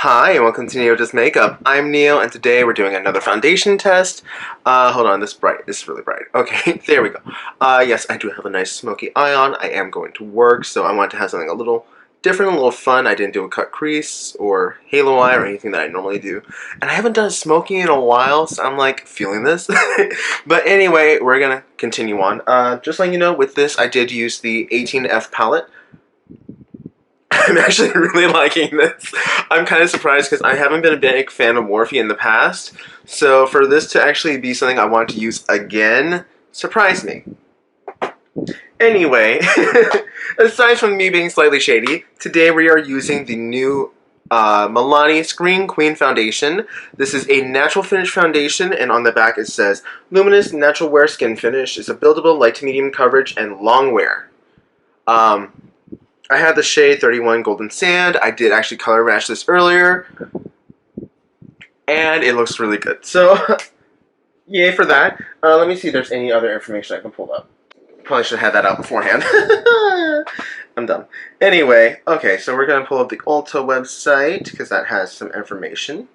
Hi, and welcome to Neo Just Makeup. I'm Neil, and today we're doing another foundation test. Hold on, this is really bright. Okay, there we go. Yes, I do have a nice smoky eye on. I am going to work, so I wanted to have something a little different, a little fun. I didn't do a cut crease or halo eye or anything that I normally do. And I haven't done smoky in a while, so I'm like feeling this. But anyway, we're gonna continue on. Just letting you know, with this, I did use the 18F palette. I'm actually really liking this. I'm kind of surprised because I haven't been a big fan of Morphe in the past. So for this to actually be something I want to use again, surprised me. Anyway, aside from me being slightly shady, today we are using the new Milani Screen Queen Foundation. This is a natural finish foundation, and on the back it says, Luminous Natural Wear Skin Finish. It's a buildable light to medium coverage and long wear. I had the shade 31 Golden Sand. I did actually color match this earlier, and it looks really good. So, yay for that. Let me see if there's any other information I can pull up. Probably should have had that out beforehand. I'm done. Anyway, okay, so we're going to pull up the Ulta website, because that has some information.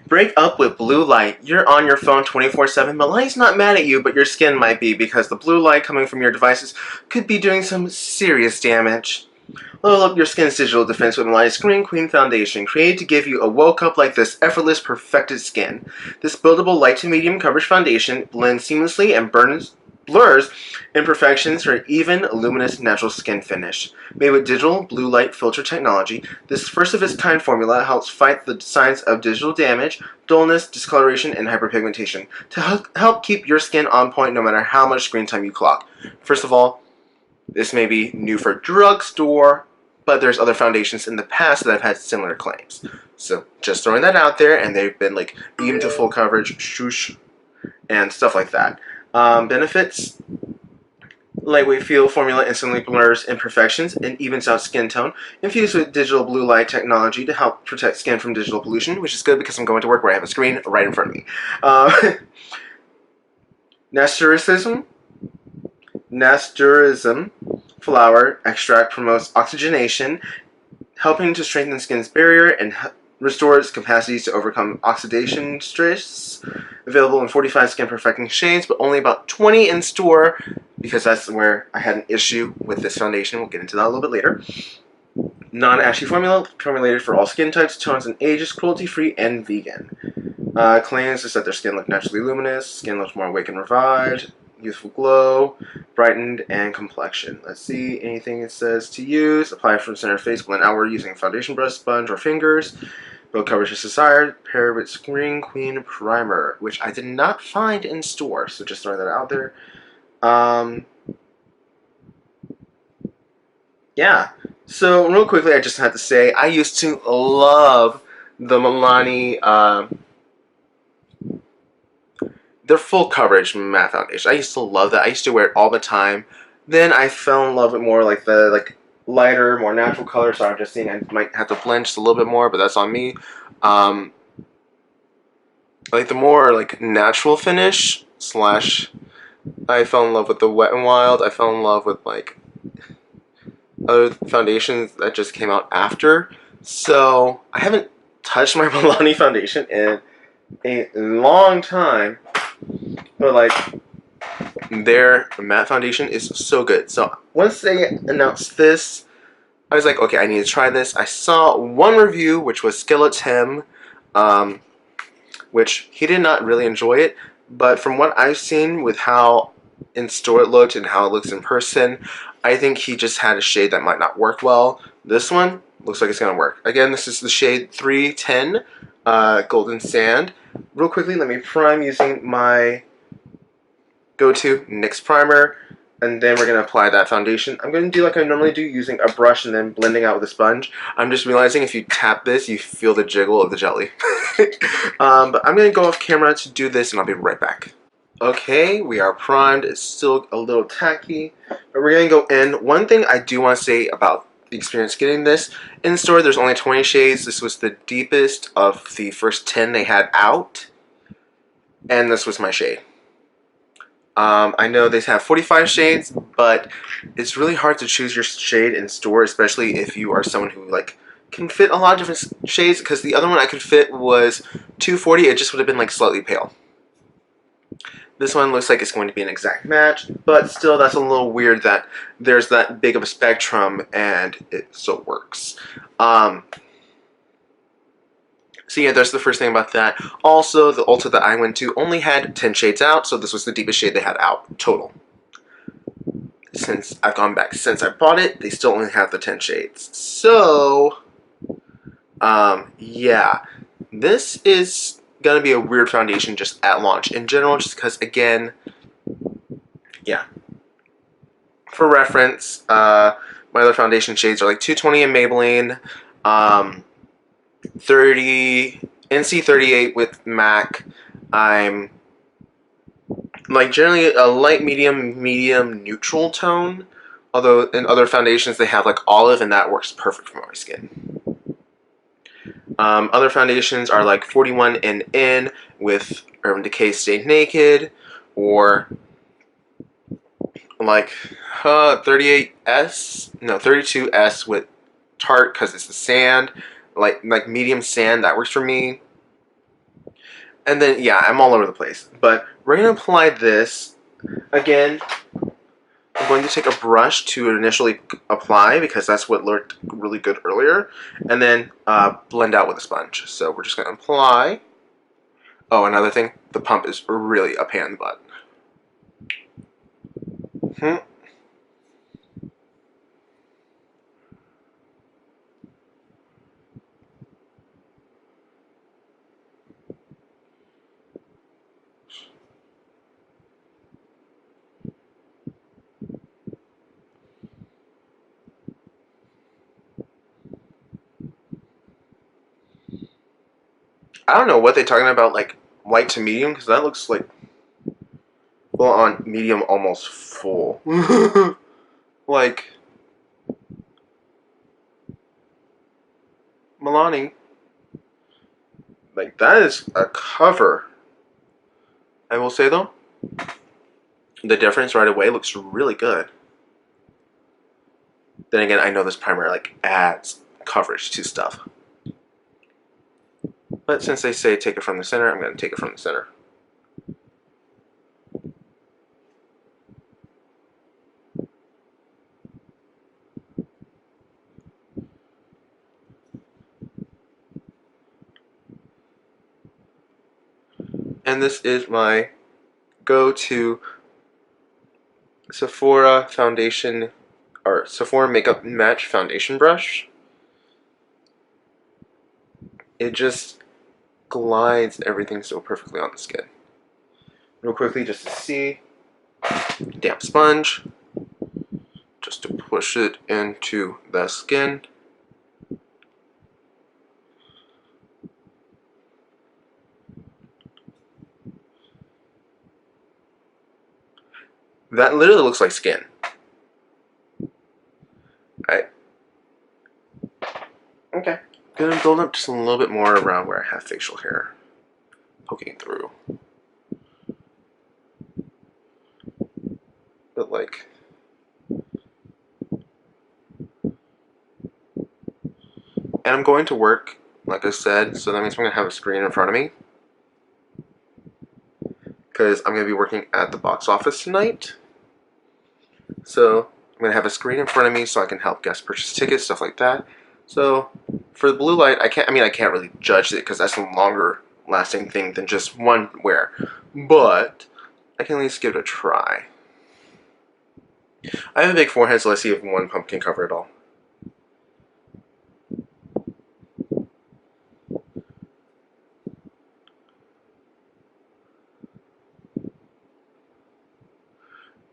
Break up with blue light. You're on your phone 24/7. Milani's not mad at you, but your skin might be, because the blue light coming from your devices could be doing some serious damage. Level up your skin's digital defense with Milani Screen Queen Foundation, created to give you a woke up like this effortless, perfected skin. This buildable light to medium coverage foundation blends seamlessly and blurs imperfections for even luminous natural skin finish. Made with digital blue light filter technology, this first of its kind formula helps fight the signs of digital damage, dullness, discoloration, and hyperpigmentation to help keep your skin on point no matter how much screen time you clock. First of all, this may be new for drugstore, but there's other foundations in the past that have had similar claims. So just throwing that out there, and they've been like medium to full coverage, shoosh, and stuff like that. Benefits: lightweight feel formula instantly blurs imperfections and evens out skin tone, infused with digital blue light technology to help protect skin from digital pollution, which is good because I'm going to work where I have a screen right in front of me. Nasturtium flower extract promotes oxygenation, helping to strengthen skin's barrier and restore its capacities to overcome oxidation stress. Available in 45 skin perfecting shades, but only about 20 in store, because that's where I had an issue with this foundation. We'll get into that a little bit later. Non-ashy formula, formulated for all skin types, tones, and ages, cruelty-free, and vegan. Claims is that their skin look naturally luminous, skin looks more awake and revived, youthful glow, brightened, and complexion. Let's see, anything it says to use. Apply from center face, blend outward using a foundation brush, sponge, or fingers. Build coverage as desired. Pair with Screen Queen Primer, which I did not find in store, so just throwing that out there. Yeah, so real quickly, I just have to say, I used to love the Milani, their full coverage matte foundation. I used to love that. I used to wear it all the time. Then I fell in love with more like the lighter, more natural color. So I'm just seeing I might have to blend just a little bit more, but that's on me. Like the more like natural finish slash, I fell in love with the Wet n Wild. I fell in love with like other foundations that just came out after. So I haven't touched my Milani foundation in a long time, but like their matte foundation is so good. So once they announced this, I was like, okay, I need to try this. I saw one review, which was Skeleton, which he did not really enjoy it, but from what I've seen with how in store it looked and how it looks in person, I think he just had a shade that might not work well. This one looks like it's gonna work. Again, this is the shade 310 Golden Sand. Real quickly, let me prime using my go-to NYX primer, and then we're going to apply that foundation. I'm going to do like I normally do, using a brush and then blending out with a sponge. I'm just realizing if you tap this, you feel the jiggle of the jelly. But I'm going to go off camera to do this, and I'll be right back. Okay, we are primed. It's still a little tacky, but we're going to go in. One thing I do want to say about the experience getting this in store, there's only 20 shades. This was the deepest of the first 10 they had out, and this was my shade. I know they have 45 shades, but it's really hard to choose your shade in store, especially if you are someone who like can fit a lot of different shades because the other one I could fit was 240. It just would have been like slightly pale. This one looks like it's going to be an exact match, but still that's a little weird that there's that big of a spectrum and it still works. So yeah, that's the first thing about that. Also, the Ulta that I went to only had 10 shades out, so this was the deepest shade they had out total. Since I've gone back since I bought it, they still only have the 10 shades. So, yeah. This is gonna be a weird foundation just at launch in general, just because, again, yeah. For reference, my other foundation shades are like 220 in Maybelline, 30 NC38 with MAC. I'm like generally a light medium neutral tone, although in other foundations they have like olive and that works perfect for my skin. Other foundations are like 41 in with Urban Decay Stay Naked, or like 32S with Tarte because it's the sand, like medium sand, that works for me. And then yeah, I'm all over the place, but we're gonna apply this again. I'm going to take a brush to initially apply because that's what looked really good earlier, and then blend out with a sponge. So we're just going to apply. Oh, another thing, the pump is really a pain in the butt. I don't know what they're talking about, like light to medium, because that looks like full on medium, almost full. Like Milani, like that is a cover. I will say though, the difference right away looks really good. Then again, I know this primer like adds coverage to stuff. But since they say take it from the center, I'm going to take it from the center. And this is my go-to Sephora foundation, or Sephora Makeup Match foundation brush. It just glides everything so perfectly on the skin. Real quickly, just to see, damp sponge, just to push it into the skin. That literally looks like skin. Okay. Gonna build up just a little bit more around where I have facial hair poking through. But like, and I'm going to work, like I said, so that means I'm gonna have a screen in front of me, because I'm gonna be working at the box office tonight. So I'm gonna have a screen in front of me so I can help guests purchase tickets, stuff like that. So for the blue light, I can't really judge it because that's a longer lasting thing than just one wear, but I can at least give it a try. I have a big forehead, so let's see if one pump can cover it all.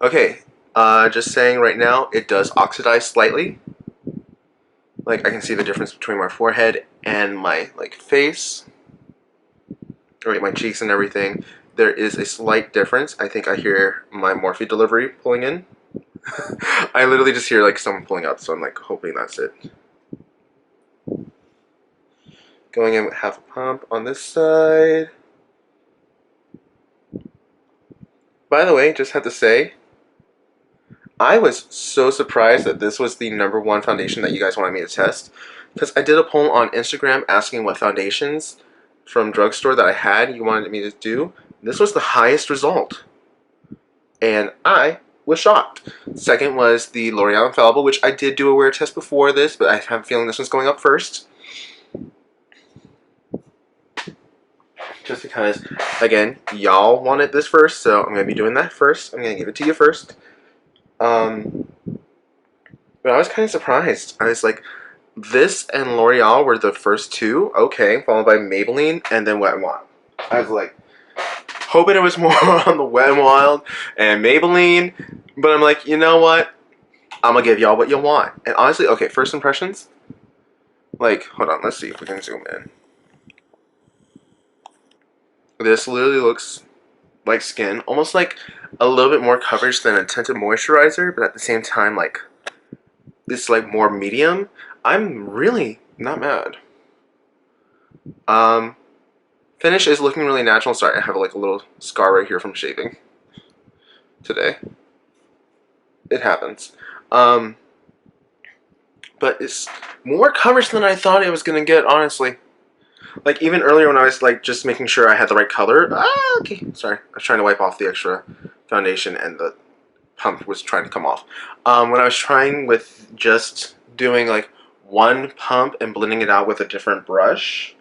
Okay, just saying right now, it does oxidize slightly. Like I can see the difference between my forehead and my like face, or my cheeks and everything. There is a slight difference. I think I hear my Morphe delivery pulling in. I literally just hear like someone pulling up, so I'm like hoping that's it. Going in with half a pump on this side. By the way, just have to say, I was so surprised that this was the #1 foundation that you guys wanted me to test. because I did a poll on Instagram asking what foundations from drugstore that I had you wanted me to do. This was the highest result, and I was shocked. Second was the L'Oreal Infallible, which I did do a wear test before this, but I have a feeling this one's going up first. Just because, again, y'all wanted this first, so I'm going to be doing that first. I'm going to give it to you first. But I was kind of surprised. I was like, this and L'Oreal were the first two, okay, followed by Maybelline and then Wet n Wild. I was like, hoping it was more on the Wet n Wild and Maybelline, but I'm like, you know what? I'm gonna give y'all what you want. And honestly, okay, first impressions. Like, hold on, let's see if we can zoom in. This literally looks like skin, almost like a little bit more coverage than a tinted moisturizer, but at the same time, like, it's like more medium. I'm really not mad. Finish is looking really natural. Sorry, I have like a little scar right here from shaving today. It happens. But it's more coverage than I thought it was gonna get, honestly. Like, even earlier when I was like just making sure I had the right color. Okay, sorry. I was trying to wipe off the extra foundation and the pump was trying to come off. When I was trying with just doing like one pump and blending it out with a different brush,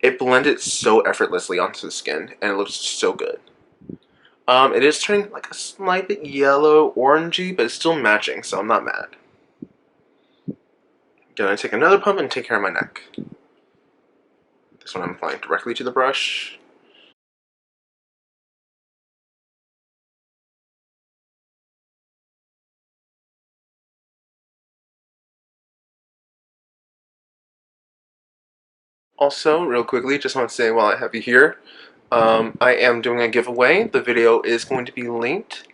it blended so effortlessly onto the skin and it looks so good. It is turning like a slight bit yellow orangey, but it's still matching, so I'm not mad. Gonna take another pump and take care of my neck. This one I'm applying directly to the brush. Also, real quickly, just want to say while I have you here, I am doing a giveaway. The video is going to be linked.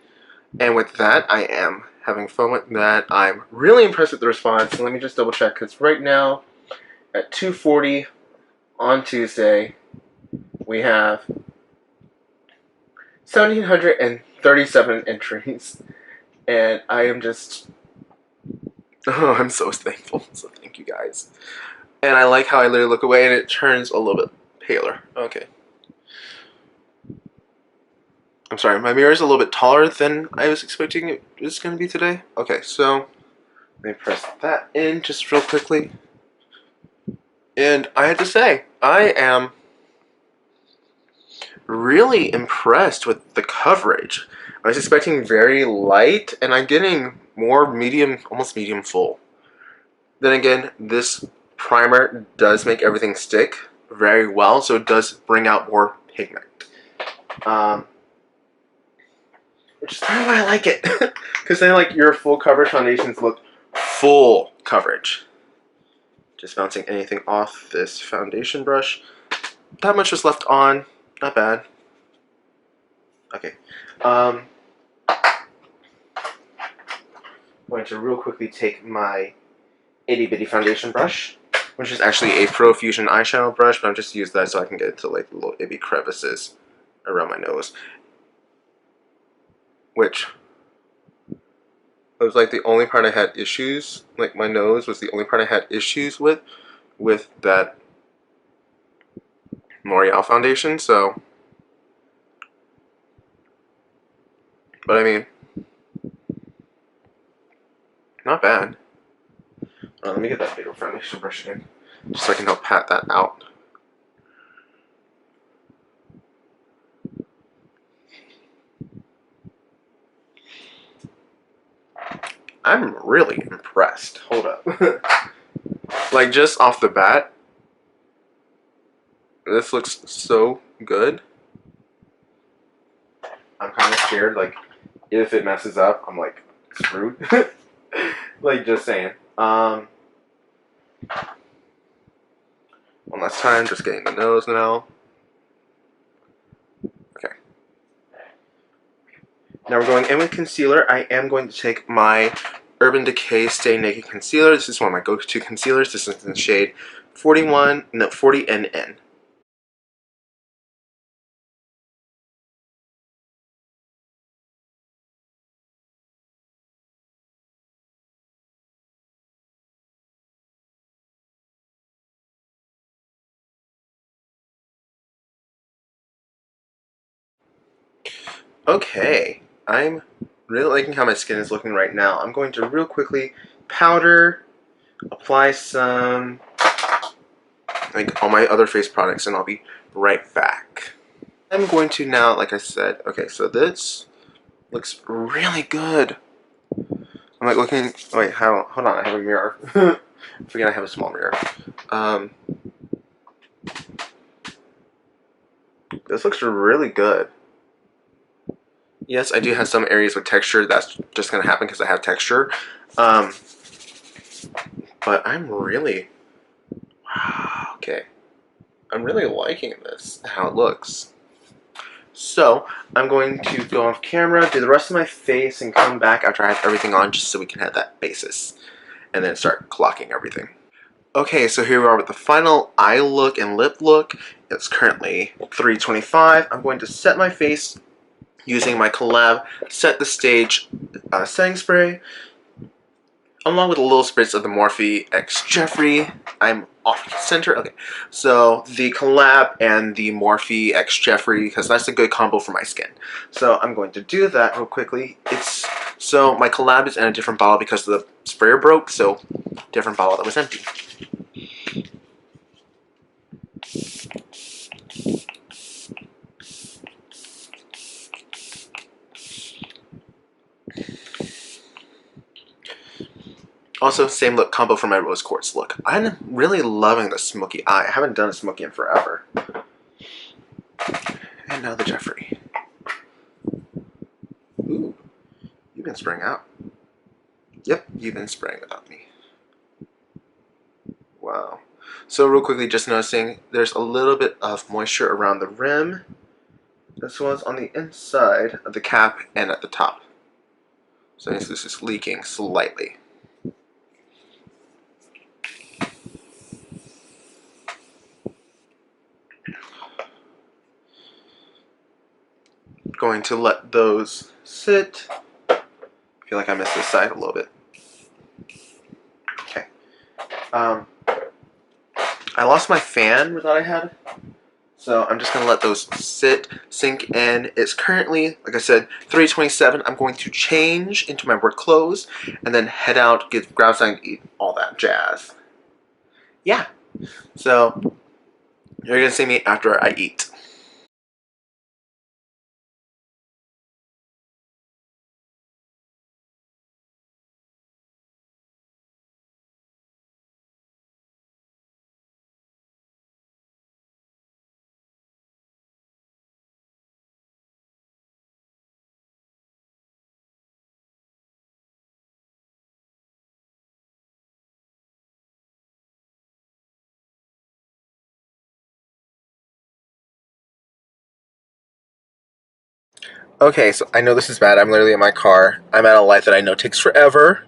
And with that, I am having fun with that. I'm really impressed with the response. So let me just double check, because right now, at 2:40 on Tuesday, we have 1,737 entries. And I am just, oh, I'm so thankful. So thank you guys. And I like how I literally look away and it turns a little bit paler. Okay. I'm sorry, my mirror is a little bit taller than I was expecting it was going to be today. Okay, so let me press that in just real quickly. And I had to say, I am really impressed with the coverage. I was expecting very light, and I'm getting more medium, almost medium full. Then again, this primer does make everything stick very well, so it does bring out more pigment. Which is kind of why I like it. Because then like your full coverage foundations look full coverage. Just bouncing anything off this foundation brush. That much was left on. Not bad. Okay. I'm going to real quickly take my itty bitty foundation brush, which is actually a Profusion eyeshadow brush, but I'm just using that so I can get into like the little itty crevices around my nose. Which was like the only part I had issues. Like my nose was the only part I had issues with that L'Oreal foundation. So, but I mean, not bad. Let me get that bigger foundation brush again, just so I can help pat that out. I'm really impressed. Hold up. Like, just off the bat, this looks so good. I'm kind of scared, like, if it messes up, I'm like, screwed. Like, just saying. One last time, just getting the nose now. Okay. Now we're going in with concealer. I am going to take my Urban Decay Stay Naked Concealer. This is one of my go-to concealers. This is in the shade 40 NN. Okay, I'm really liking how my skin is looking right now. I'm going to real quickly powder, apply some like all my other face products, and I'll be right back. I'm going to now, like I said, okay, so this looks really good. I'm like looking, wait, hold on, I have a mirror. I forget I have a small mirror. Um, this looks really good. Yes, I do have some areas with texture. That's just going to happen because I have texture. Um, but I'm really, wow, okay. I'm really liking this, how it looks. So, I'm going to go off camera, do the rest of my face, and come back after I have everything on just so we can have that basis. And then start clocking everything. Okay, so here we are with the final eye look and lip look. It's currently 3:25. I'm going to set my face using my Collab Set the Stage setting spray, along with a little spritz of the Morphe X Jeffrey. I'm off center. Okay, so the Collab and the Morphe X Jeffrey, because that's a good combo for my skin. So I'm going to do that real quickly. So my Collab is in a different bottle because the sprayer broke, so different bottle that was empty. Also, same look combo for my rose quartz look. I'm really loving the smoky eye. I haven't done a smoky in forever. And now the Jeffrey. Ooh, you've been spraying out. Yep, you've been spraying out me. Wow. So real quickly, just noticing there's a little bit of moisture around the rim, as well as on the inside of the cap and at the top. So this is leaking slightly. Going to let those sit. I feel like I missed this side a little bit. Okay. I lost my fan that I had, so I'm just going to let those sit, sink in. It's currently, like I said, 3:27. I'm going to change into my work clothes and then head out, grab something to eat, all that jazz. Yeah. So you're going to see me after I eat. Okay, so I know this is bad. I'm literally in my car. I'm at a light that I know takes forever.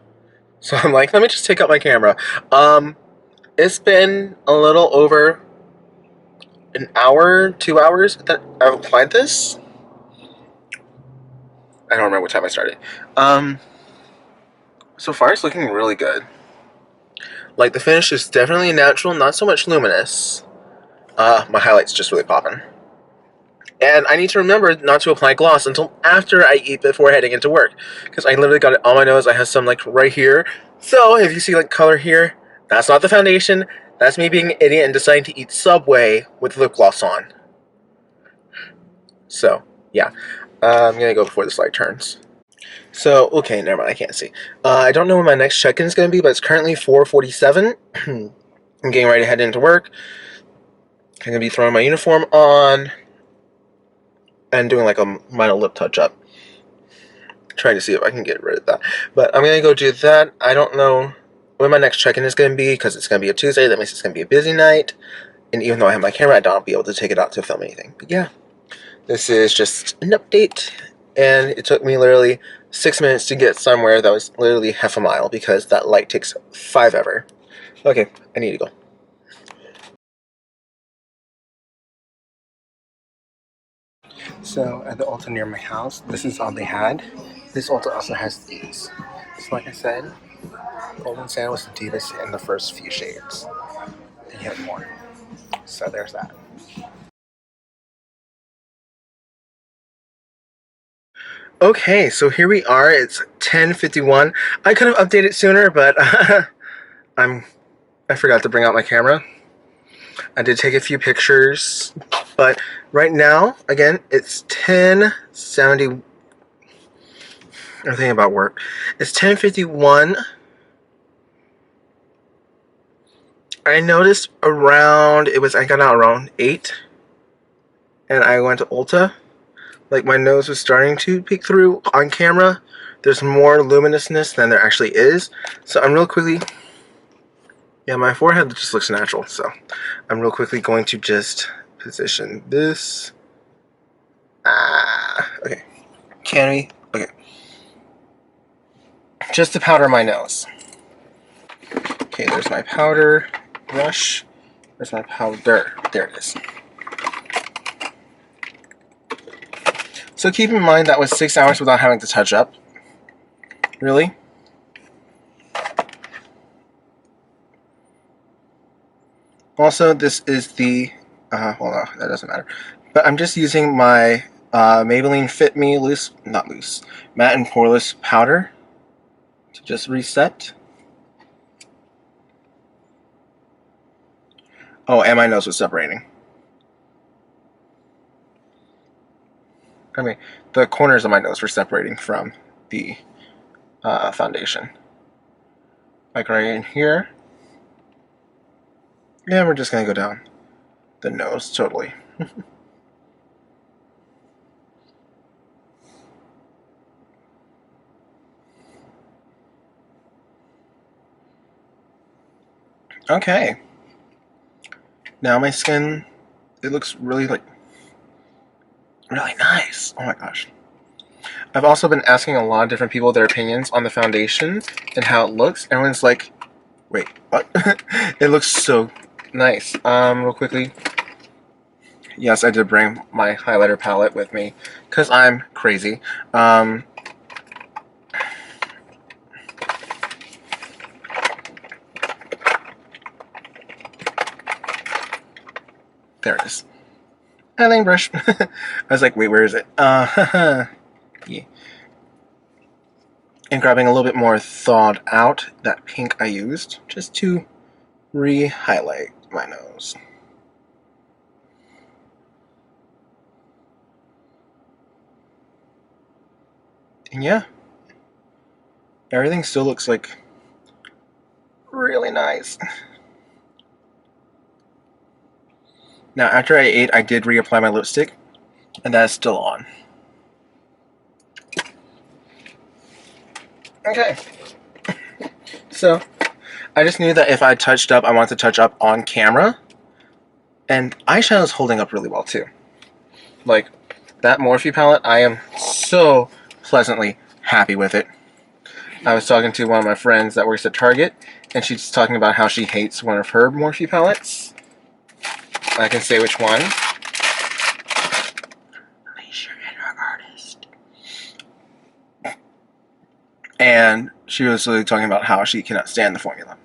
So I'm like, let me just take out my camera. It's been a little over an hour, 2 hours that I've applied this. I don't remember what time I started. So far it's looking really good. Like the finish is definitely natural, not so much luminous. My highlight's just really popping. And I need to remember not to apply gloss until after I eat before heading into work. Because I literally got it on my nose. I have some like right here. So if you see like color here, that's not the foundation. That's me being an idiot and deciding to eat Subway with lip gloss on. So, yeah. I'm going to go before this light turns. So, okay, never mind. I can't see. I don't know when my next check-in is going to be, but it's currently 4:47. I'm getting ready to head into work. I'm going to be throwing my uniform on and doing like a minor lip touch-up. Trying to see if I can get rid of that. But I'm going to go do that. I don't know when my next check-in is going to be because it's going to be a Tuesday. That means it's going to be a busy night. And even though I have my camera, I don't be able to take it out to film anything. But yeah, this is just an update. And it took me literally 6 minutes to get somewhere that was literally half a mile because that light takes 5 ever. Okay, I need to go. So at the Ulta near my house, this is all they had. This Ulta also has these. So like I said, Golden Sand was the deepest in the first few shades. And you have more. So there's that. Okay, so here we are. It's 10:51. I could have updated sooner, but I forgot to bring out my camera. I did take a few pictures, but right now, again, it's 10:70. I'm thinking about work. It's 10:51. I noticed I got out around 8, and I went to Ulta. Like, my nose was starting to peek through on camera. There's more luminousness than there actually is. So I'm real quickly, yeah, my forehead just looks natural. So I'm real quickly going to just position this. Okay. Can we? Okay. Just to powder my nose. Okay, there's my powder brush. There's my powder. There it is. So keep in mind that was 6 hours without having to touch up. Really? Also, this is the, well, no, that doesn't matter. But I'm just using my Maybelline Fit Me Matte and Poreless powder to just reset. Oh, and my nose was separating. I mean, the corners of my nose were separating from the foundation. Like right in here. Yeah, we're just going to go down the nose, totally. Okay. Now my skin, it looks really nice. Oh my gosh. I've also been asking a lot of different people their opinions on the foundation and how it looks. Everyone's like, wait, what? It looks so nice. Real quickly. Yes, I did bring my highlighter palette with me because I'm crazy. There it is. Highlighting brush. I was like, wait, where is it? Yeah. And grabbing a little bit more thawed out, that pink I used, just to re-highlight my nose. And yeah, everything still looks like really nice. Now, after I ate, I did reapply my lipstick, and that is still on. Okay. So, I just knew that if I touched up, I wanted to touch up on camera. And eyeshadow is holding up really well, too. Like, that Morphe palette, I am so pleasantly happy with it. I was talking to one of my friends that works at Target, and she's talking about how she hates one of her Morphe palettes. I can say which one. Alicia and her artist. And she was really talking about how she cannot stand the formula.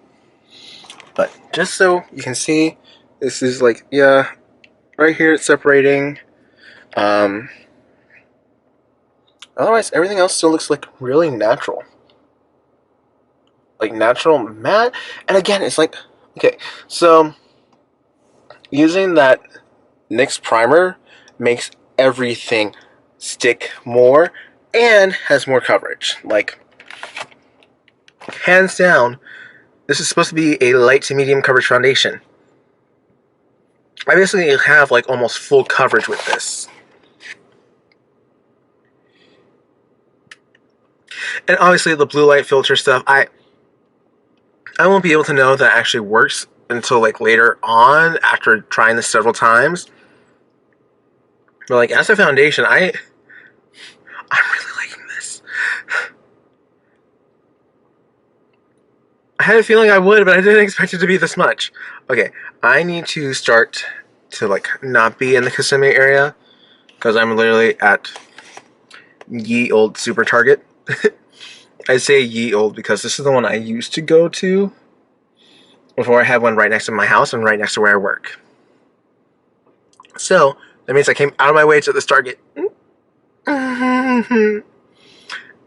But just so you can see, this is like, yeah, right here it's separating. Otherwise, everything else still looks like really natural. Like natural matte. And again, it's like, okay, so using that NYX primer makes everything stick more and has more coverage. Like, hands down, this is supposed to be a light to medium coverage foundation. I basically have like almost full coverage with this. And obviously the blue light filter stuff, I won't be able to know that actually works until like later on after trying this several times. But like as a foundation, I'm really liking this. I had a feeling I would, but I didn't expect it to be this much. Okay, I need to start to like not be in the Kissimmee area because I'm literally at ye old Super Target. I say ye old because this is the one I used to go to before I had one right next to my house and right next to where I work. So that means I came out of my way to this Target.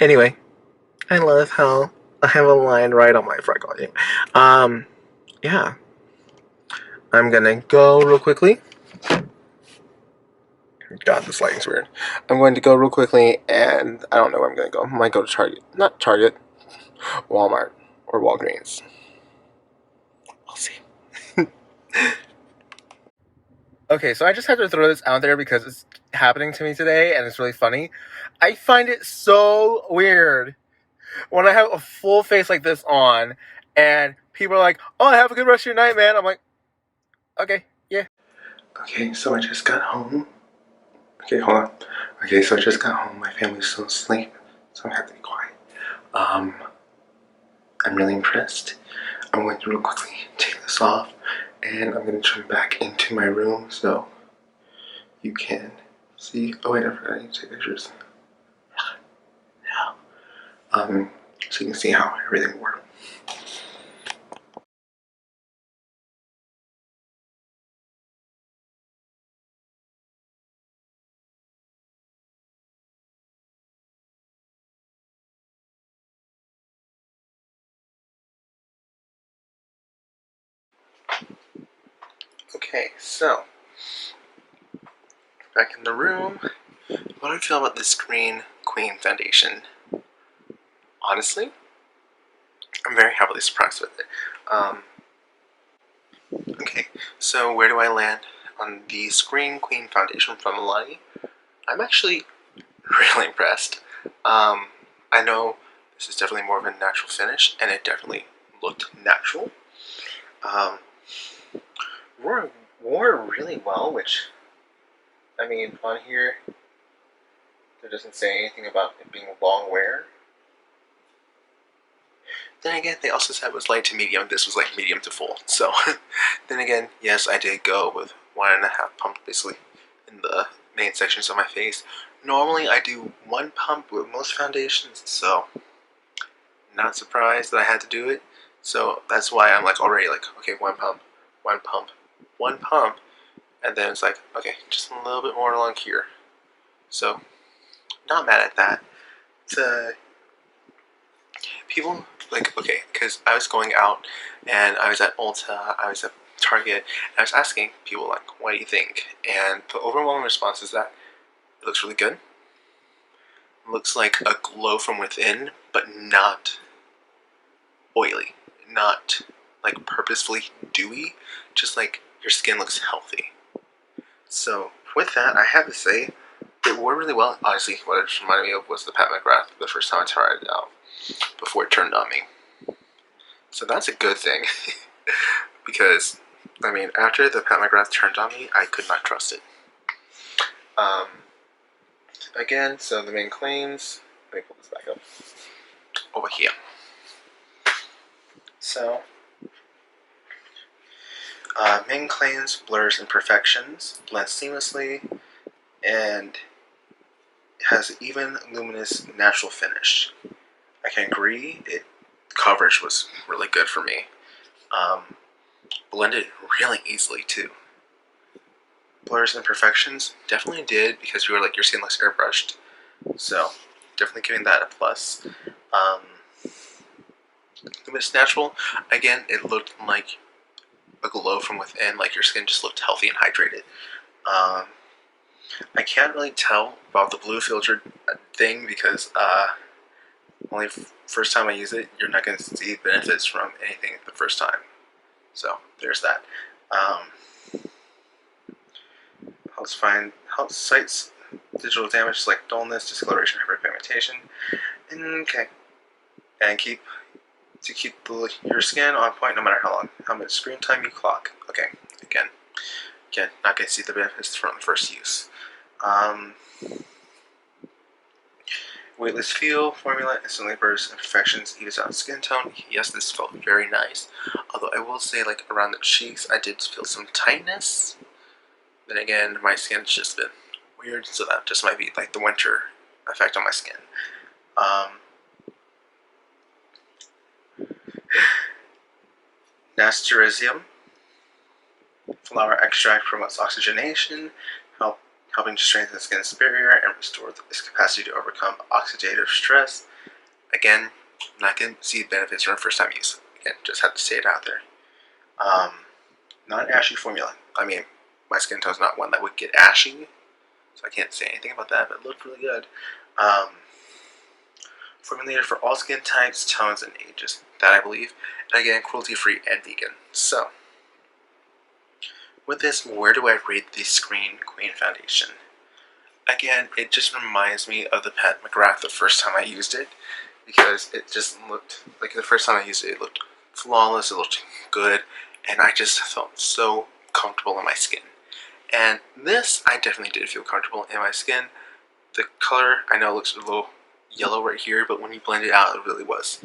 Anyway, I love how I have a line right on my freckle. Yeah. I'm gonna go real quickly. God, this lighting's weird. I'm going to go real quickly, and I don't know where I'm gonna go. I might go to Target. Not Target. Walmart. Or Walgreens. We'll see. Okay, so I just have to throw this out there because it's happening to me today, and it's really funny. I find it so weird when I have a full face like this on, and people are like, "Oh, have a good rest of your night, man." I'm like, "Okay, yeah." Okay, so I just got home. Okay, hold on. Okay, so I just got home. My family's still asleep, so I have to be quiet. I'm really impressed. I'm going to real quickly take this off, and I'm going to turn back into my room so you can see. Oh wait, I forgot I need to take pictures. So you can see how everything works. Okay, so back in the room. What do I feel about this Green Queen foundation? Honestly, I'm very happily surprised with it. Okay, so where do I land on the Green Queen foundation from Milani? I'm actually really impressed. I know this is definitely more of a natural finish, and it definitely looked natural. Wore really well, which, I mean, on here, there doesn't say anything about it being long wear. Then again, they also said it was light to medium. This was like medium to full. So, then again, yes, I did go with 1.5 pump basically in the main sections of my face. Normally, I do 1 pump with most foundations, so not surprised that I had to do it. So that's why I'm like already like, okay, 1 pump, 1 pump, 1 pump, and then it's like, okay, just a little bit more along here. So, not mad at that. People like, okay, because I was going out and I was at Ulta, I was at Target, and I was asking people like, what do you think? And the overwhelming response is that it looks really good. It looks like a glow from within, but not oily, not like purposefully dewy, just like your skin looks healthy. So with that, I have to say it wore really well. Honestly, what it reminded me of was the Pat McGrath the first time I tried it out before it turned on me. So that's a good thing. Because, I mean, after the Pat McGrath turned on me, I could not trust it. Again, so the main claims, let me pull this back up, over here. So, main claims, blurs imperfections, blends seamlessly, and has even luminous natural finish. I can agree, coverage was really good for me. Blended really easily too. Blurs and imperfections definitely did because you were like your skin looks airbrushed, so definitely giving that a plus. Luminous natural, again, it looked like a glow from within, like your skin just looked healthy and hydrated. I can't really tell about the blue filter thing because only first time I use it, you're not going to see benefits from anything the first time. So there's that. Helps cites digital damage like dullness, discoloration, hyperpigmentation. Okay, and keep your skin on point no matter how much screen time you clock. Okay, again, not going to see the benefits from the first use. Weightless feel formula instantly bursts imperfections, evens out skin tone. Yes, this felt very nice. Although I will say, like around the cheeks, I did feel some tightness. Then again, my skin's just been weird, so that just might be like the winter effect on my skin. Nasturtium flower extract promotes oxygenation, helping to strengthen the skin's barrier and restore its capacity to overcome oxidative stress. Again, not going to see benefits from first time use. Again, just have to say it out there. Not an ashy formula. I mean, my skin tone's not one that would get ashy, so I can't say anything about that, but it looked really good. Formulated for all skin types, tones, and ages. That I believe. And again, cruelty-free and vegan. So, with this, where do I rate the Screen Queen Foundation? Again, it just reminds me of the Pat McGrath the first time I used it, because it just looked, like the first time I used it, it looked flawless, it looked good, and I just felt so comfortable in my skin. And this, I definitely did feel comfortable in my skin. The color, I know, looks a little yellow right here, but when you blend it out, it really was.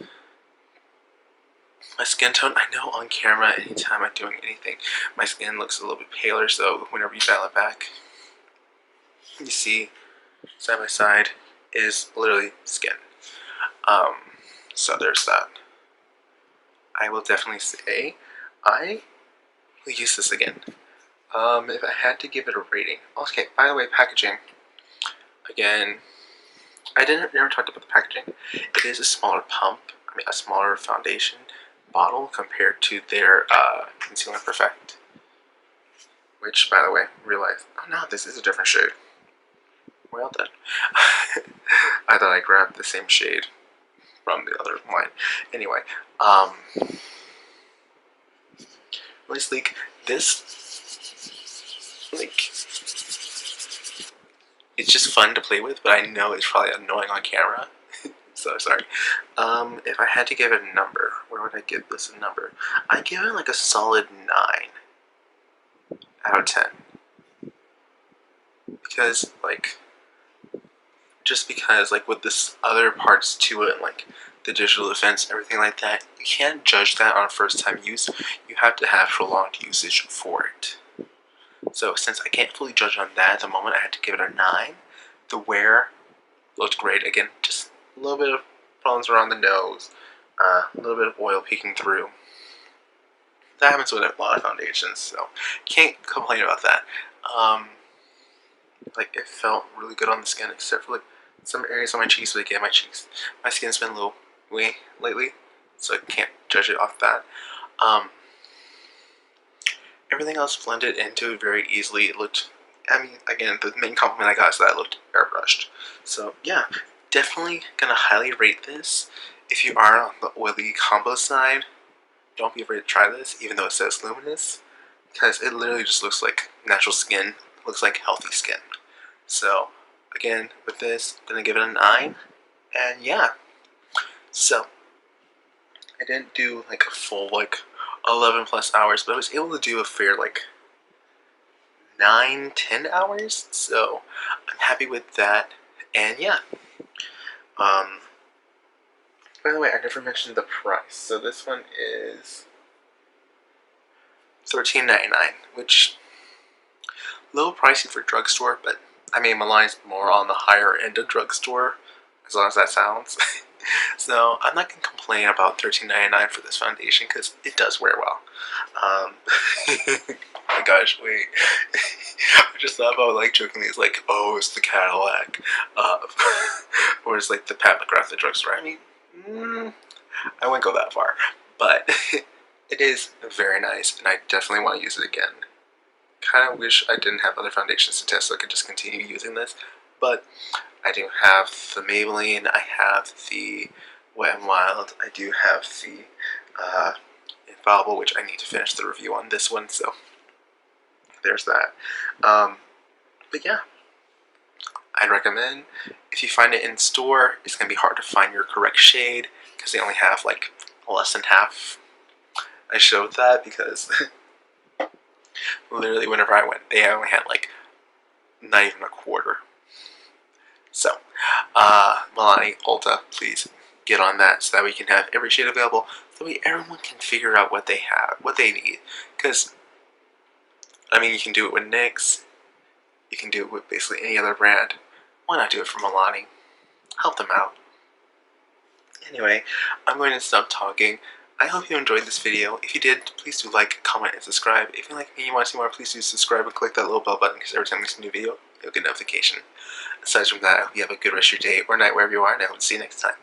My skin tone, I know on camera, anytime I'm doing anything, my skin looks a little bit paler, so whenever you dial it back, you see, side by side, is literally skin. So there's that. I will definitely say, I will use this again. If I had to give it a rating. Okay, by the way, packaging. Again, I never talked about the packaging. It is a smaller pump, I mean a smaller foundation bottle compared to their Concealer Perfect. Which, by the way, realized, oh no, this is a different shade. Well done. I thought I grabbed the same shade from the other line. Anyway, really sleek. This, like, it's just fun to play with, but I know it's probably annoying on camera. So sorry. If I had to give it a number, where would I give this a number? I'd give it like a solid 9 out of 10. Because, like, just because, like, with this other parts to it, like the digital effects, everything like that, you can't judge that on first time use. You have to have prolonged usage for it. So since I can't fully judge on that at the moment, I had to give it a 9. The wear looked great. Again, just a little bit of problems around the nose, a little bit of oil peeking through. That happens with a lot of foundations, so can't complain about that. Like, it felt really good on the skin, except for like some areas on my cheeks. But again, my skin's been a little way lately, so I can't judge it off that. Everything else blended into it very easily. It looked, I mean, again, the main compliment I got is that it looked airbrushed. So yeah, definitely gonna highly rate this. If you are on the oily combo side, don't be afraid to try this, even though it says luminous, because it literally just looks like natural skin. It looks like healthy skin. So again, with this, I'm gonna give it a 9. And yeah, so I didn't do like a full like 11 plus hours, but I was able to do a fair like 9-10 hours, so I'm happy with that. And yeah, by the way, I never mentioned the price. So this one is $13.99, which a little pricey for drugstore, but I mean, Milani's more on the higher end of drugstore, as long as that sounds. So I'm not gonna complain about $13.99 for this foundation because it does wear well. Oh my gosh, wait. I just thought about, like, jokingly, it's like, oh, it's the Cadillac. Or it's like the Pat McGrath the drugstore. I mean, I wouldn't go that far. But it is very nice, and I definitely want to use it again. Kind of wish I didn't have other foundations to test so I could just continue using this. But I do have the Maybelline, I have the Wet n Wild, I do have the Infallible, which I need to finish the review on this one, so there's that. But yeah, I'd recommend, if you find it in store, it's going to be hard to find your correct shade, because they only have like less than half. I showed that because literally whenever I went, they only had like not even a quarter. So, Milani, Ulta, please get on that so that we can have every shade available, so that way everyone can figure out what they have, what they need. Because, I mean, you can do it with NYX, you can do it with basically any other brand. Why not do it for Milani? Help them out. Anyway, I'm going to stop talking. I hope you enjoyed this video. If you did, please do like, comment, and subscribe. If you like me and you want to see more, please do subscribe and click that little bell button, because every time there's a new video, you'll get a notification. Aside from that, I hope you have a good rest of your day or night wherever you are, and I hope to see you next time.